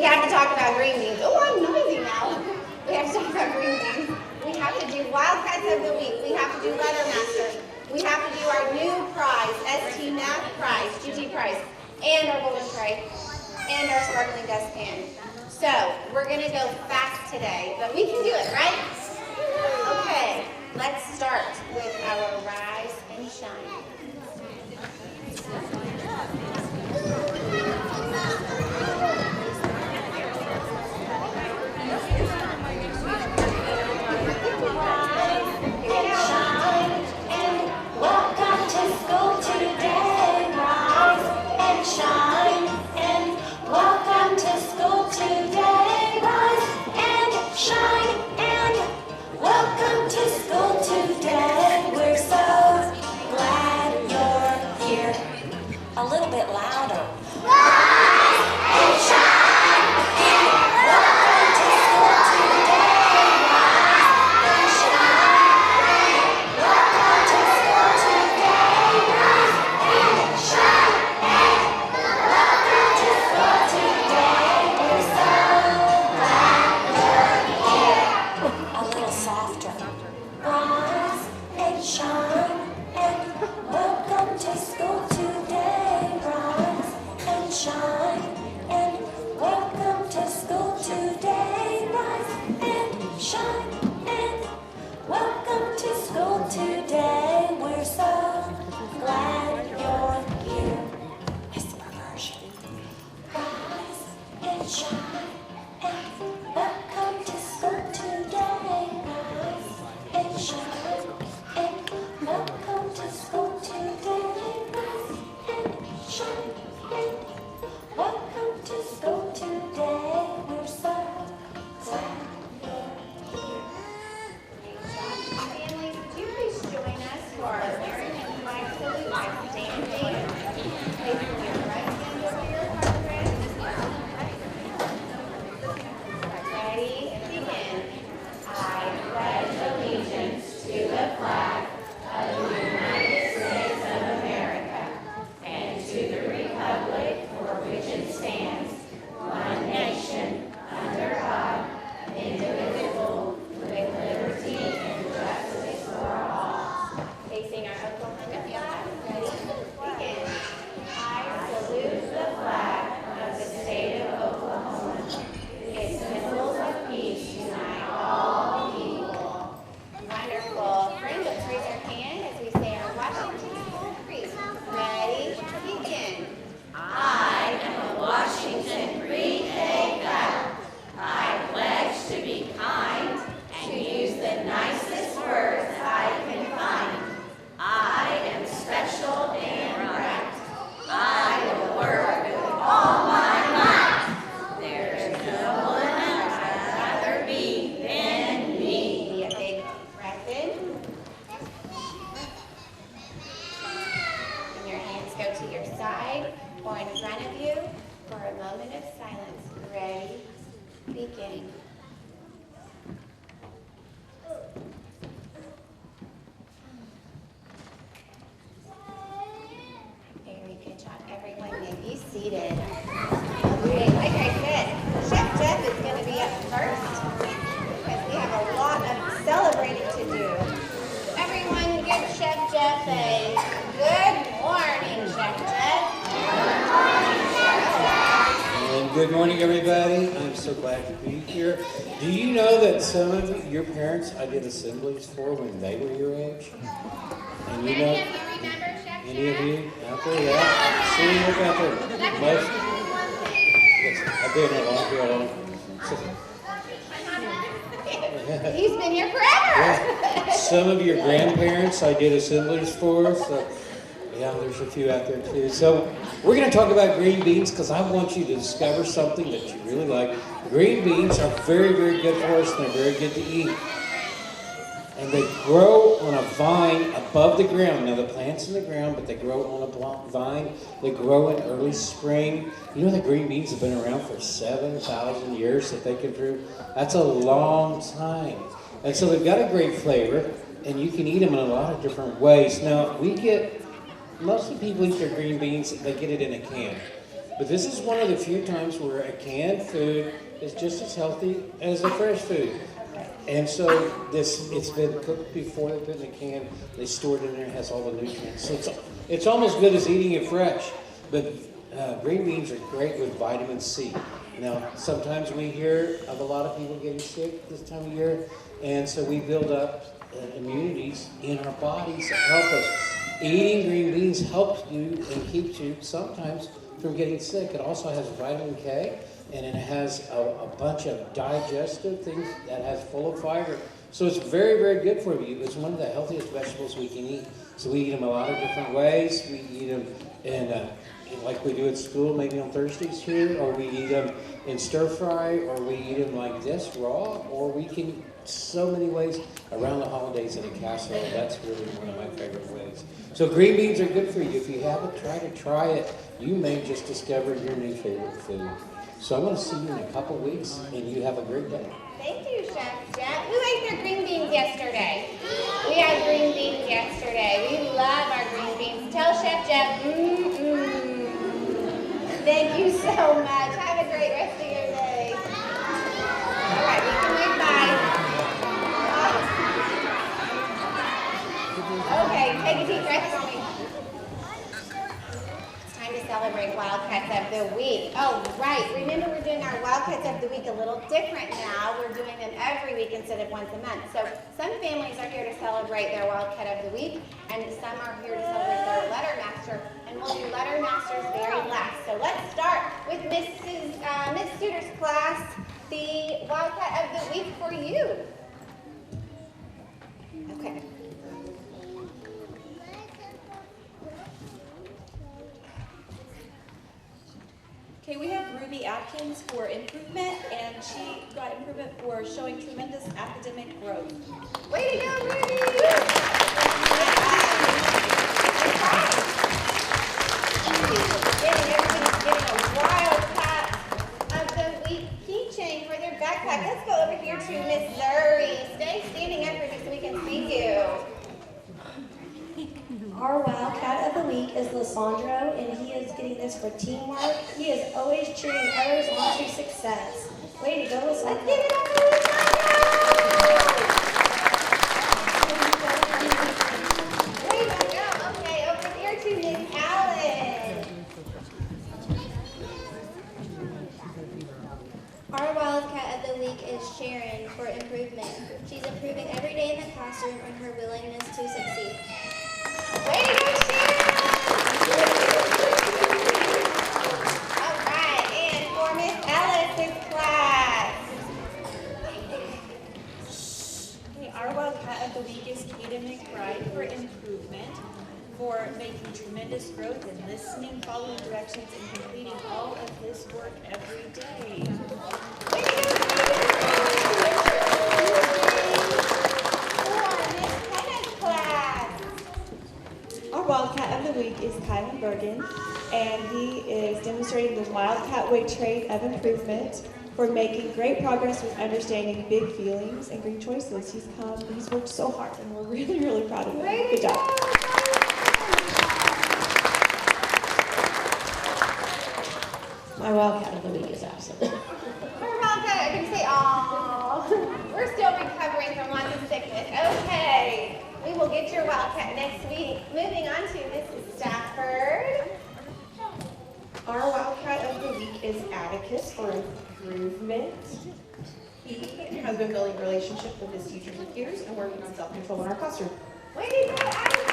We have to talk about green beans. Oh, I'm noisy now. We have to talk about green beans. We have to do Wildcats of the Week. We have to do Leather Master. We have to do our new prize, ST Math prize, GT prize, and our golden tray, and our sparkling dustpan. So we're going to go fast today, but we can do it, right? Okay, let's start with our rise and shine. A little bit louder. Rise and shine and welcome to school today. Rise and shine and welcome to school today. Rise and shine and welcome to school today. We're so glad you're here. A little softer. Rise and shine and welcome to school today. Rise and shine and welcome to school today. Rise and shine and welcome to school today. We're so glad you're here. Whisper version. Rise and shine and welcome to school today. Rise and shine and welcome to school today. Rise and shine and welcome to school today. We're so glad you're here. Families, would you please join us for our American flag salute by standing? Placing your right hand over your heart rest. Ready? Begin. I pledge allegiance to the flag of the United States of America and to the republic for which it stands, one nation, under God, indivisible, with liberty and justice for all. Facing our Oklahoma flag. Ready? Begin. I salute the flag of the state of Oklahoma. Its symbols of peace unite all people. Wonderful. Friends, let's raise our hand as we say our Washington Creed. Ready? Begin. I am a Washington Creed proud. I pledge to be kind and use the nicest words I can find. I am special and right. I will work with all my might. There is no one else I'd rather be than me. Be a big breath in. And your hands go to your side or in front of you for a moment of silence. Ready? Begin. Very good job, everyone. May be seated. Okay, like I said, Chef Jeff is going to be up first because we have a lot of celebrating to do. Everyone give Chef Jeff a good morning, Chef Jeff. Good morning, Chef Jeff. And good morning, everybody. I'm so glad to be here. Do you know that some of your parents I did assemblies for when they were your age? And you know, Many of you remember Chef any of Jeff? you out there? Yeah. See, look out there. Most, yes, I've been here long, here long. He's been here forever. Yeah. Some of your grandparents I did assemblies for, so yeah, there's a few out there too. So we're going to talk about green beans because I want you to discover something that you really like. Green beans are very, very good for us and they're very good to eat. And they grow on a vine above the ground. Now the plant's in the ground, but they grow on a vine. They grow in early spring. You know the green beans have been around for 7,000 years that they can grow. That's a long time. And so they've got a great flavor, and you can eat them in a lot of different ways. Now most of the people eat their green beans, they get it in a can. But this is one of the few times where a canned food is just as healthy as a fresh food. And so it's been cooked before they put it in a can. They store it in there. It has all the nutrients. So it's almost good as eating it fresh. But green beans are great with vitamin C. Now, sometimes we hear of a lot of people getting sick this time of year, and so we build up immunities in our bodies that help us. Eating green beans helps you and keeps you sometimes from getting sick. It also has vitamin K, and it has a bunch of digestive things that has full of fiber. So it's very, very good for you. It's one of the healthiest vegetables we can eat. So we eat them a lot of different ways. We eat them in like we do at school, maybe on Thursdays here, or we eat them in stir fry, or we eat them like this, raw, or we can so many ways around the holidays in a casserole. That's really one of my favorite ways. So green beans are good for you. If you haven't tried it, try it. You may just discover your new favorite food. So I'm going to see you in a couple weeks, and you have a great day. Thank you, Chef Jeff. Who ate their green beans yesterday? We had green beans yesterday. We love our green beans. Tell Chef Jeff, Thank you so much. Have a great rest of your day. All right, we can wave bye. Okay, take a deep breath for me. It's time to celebrate Wildcats of the Week. Oh, right. Remember, we're doing our Wildcats of the Week a little different now. We're doing them every week instead of once a month. So some families are here to celebrate their Wildcat of the Week, and some are here to celebrate their Letter Master. And we'll do Letter Masters very last. So let's start with Miss Suter's class, the Wildcat of the Week for you. Okay. Okay, we have Ruby Atkins for improvement, and she got improvement for showing tremendous academic growth. Way to go, Ruby! Everybody's getting a Wildcat of the Week keychain for their backpack. Let's go over here to Missouri. Stay standing up for me so we can see you. Our Wildcat of the Week is Lysandro, and he is getting this for teamwork. He is always cheering others on to success. Way to go, Let's Lysandro. give it up for Lysandro! Way to go. Okay, over here to Miss Allen. Our Wildcat of the Week is Sharon for improvement. She's improving every day in the classroom and her willingness to succeed. Way to go, Sharon! All right, and for Miss Ellis's class. Okay, our Wildcat of the Week is Kaden McBride for improvement, for making tremendous growth in listening, following directions, and completing all of his work every day. Way to go, for Miss Hannah's class. Our Wildcat of the Week is Kylan Bergen, and he is demonstrating the Wildcat Way trait of improvement for making great progress with understanding big feelings and great choices. He's worked so hard, and we're really, really proud of him. Good job. My Wildcat of the Week is absent. We're Wildcat. I can say, aww. We're still recovering from lots of sickness. Okay. We will get your Wildcat next week. Moving on to Mrs. Stafford. Our Wildcat of the Week is Atticus for improvement. He has been building a relationship with his teachers and peers and working on self-control in our classroom. Way to go, Atticus.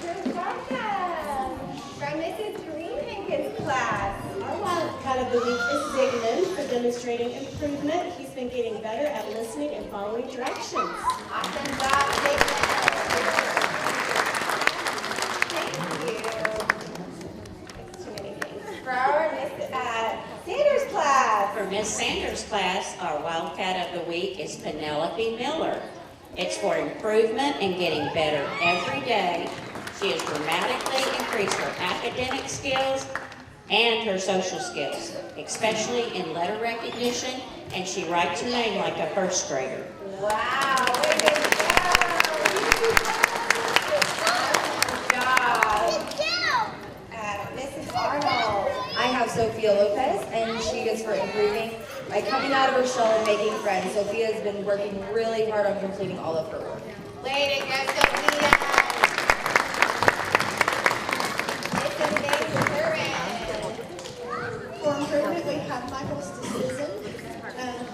Good welcome. From Mrs. Greenhagen's class. Our Wildcat of the Week is Zygmunt for demonstrating improvement. He's been getting better at listening and following directions. Awesome job, Jason. Thank you. That's too many things. For our Miss Sanders class. For Miss Sanders' class, our Wildcat of the Week is Penelope Miller. It's for improvement and getting better every day. She has dramatically increased her academic skills and her social skills, especially in letter recognition, and she writes her name like a first grader. Wow, way to go. Good job, Opportunities for Improving by coming out of her shell and making friends. Sophia has been working really hard on completing all of her work. Way to go, Sophia. Listen, baby, For improvement, we have Michael's decision.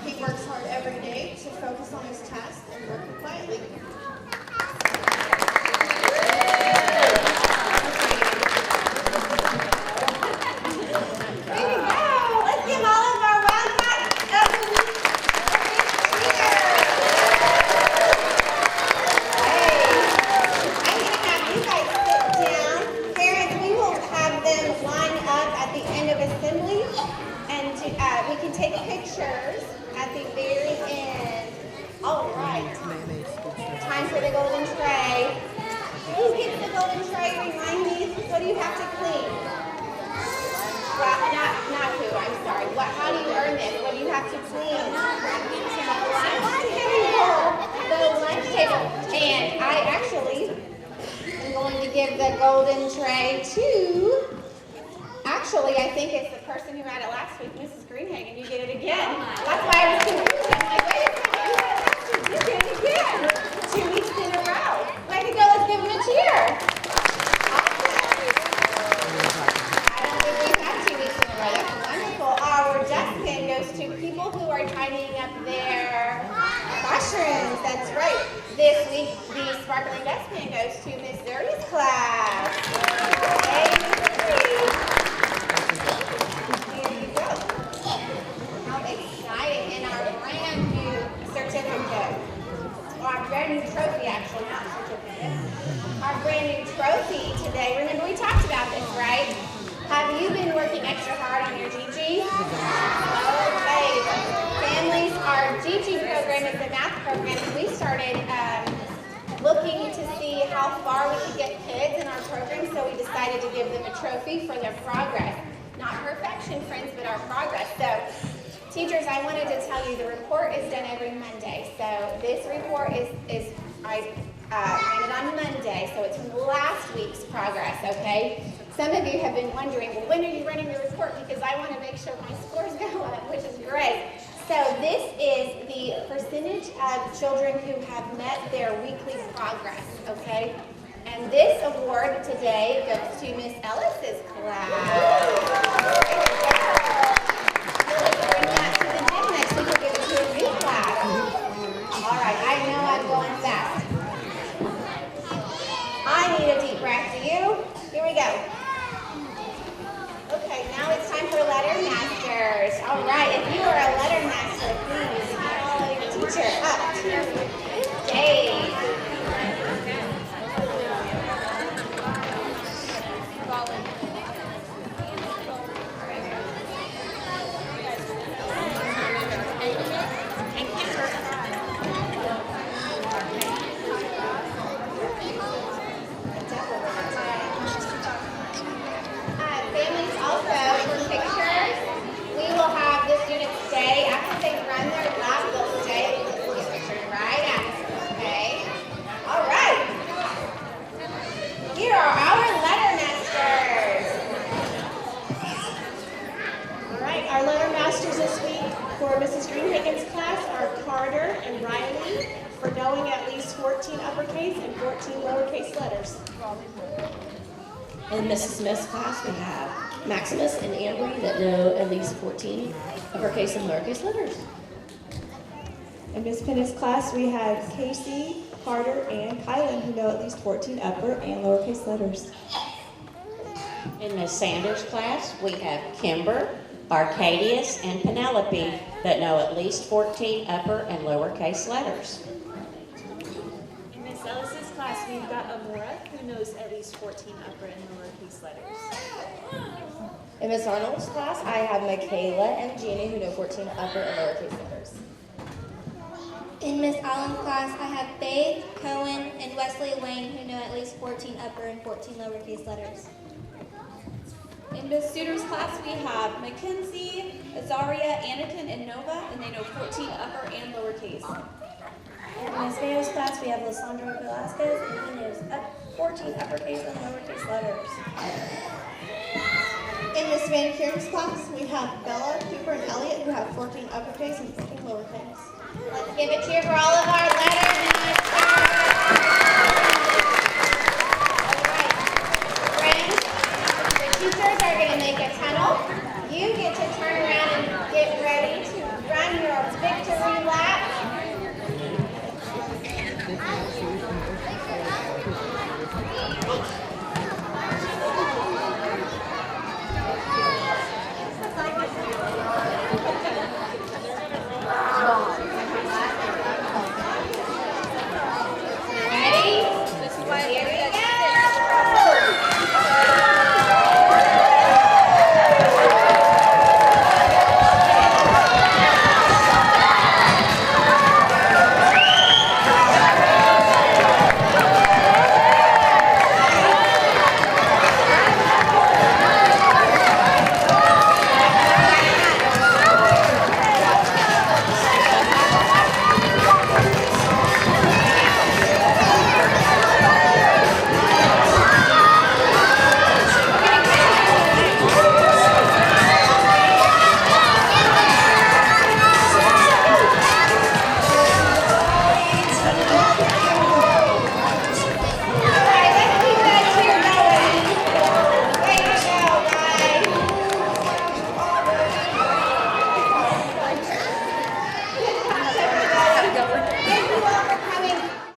He works hard every day to focus on his tasks and work quietly. Way to go. Let's give all of our Wildcat of the Week cheers. Hey, I'm going to have you guys sit down. Parents, we will have them line up at the end of assembly, and we can take pictures at the very end. All right. Time for the golden tray. Who gets the golden tray? Remind me, what do you have to clean? Well, not who, I'm sorry. How do you earn this? What do you have to clean? The lunch table. And I actually am going to give the golden tray to, actually, I think it's the person who had it last week, Mrs. Greenhagen. You get it again. That's why I was confused. I'm like, wait a second, you get it again. 2 weeks in a row. Way to go, let's give them a cheer. I don't think we've had 2 weeks in a row. That's wonderful. Our dustpan goes to people who are tidying up their classrooms. That's right. This week, the sparkling dustpan goes to Miss Zuri's class. Hey, Miss Zuri. Here you go. How exciting. And our brand new certificate. Our brand new trophy, actually, not certificate. Our brand new trophy today. Remember, we talked about this, right? Have you been working extra hard on your GG? Okay. Families, our GG program is the math program. We started looking to see how far we could get kids in our program, so we decided to give them a trophy for their progress. Not perfection, friends, but our progress. So, teachers, I wanted to tell you the report is done every Monday. So this report I ran it on Monday, so it's from last week's progress, okay? Some of you have been wondering, well, when are you running the report? Because I want to make sure my scores go up, which is great. So this is the percentage of children who have met their weekly progress, okay? And this award today goes to Miss Ellis's class. Bring that to the gym next week. We'll give it to a new class. All right, I know I'm going fast. I need a deep breath. Do you? Here we go. Okay, now it's time for letter masters. All right, if you are a letter master, please call your teacher up to the stage. Families also, for pictures, we will have the students stay. After they run their lap, they'll stay. We'll get pictures right after, okay? All right. Here are our letter masters. All right, our letter masters this week for Mrs. Greenhagen's class are Carter and Riley for knowing at least 14 uppercase and 14 lowercase letters. In Mrs. Smith's class, we have Maximus and Ambry that know at least 14 uppercase and lowercase letters. In Miss Pennett's class, we have Casey, Carter, and Kylan who know at least 14 upper and lowercase letters. In Miss Sanders' class, we have Kimber, Arcadius, and Penelope that know at least 14 upper and lowercase letters. In Miss Ellis's class, we've got Amora, who knows at least 14 upper and lowercase letters. In Miss Arnold's class, I have Michaela and Jeannie who know 14 upper and lowercase letters. In Miss Allen's class, I have Faith, Cohen, and Wesley Lane who know at least 14 upper and 14 lowercase letters. In Miss Suter's class, we have Mackenzie, Azaria, Anakin, and Nova, and they know 14 upper and lowercase. In Miss Mayo's class, we have Lysandro Velasquez, and he knows 14 uppercase and lowercase letters. In Miss Van Kieren's class, we have Bella, Cooper, and Elliot who have 14 uppercase and 14 lowercase. Let's give a cheer for all of our letter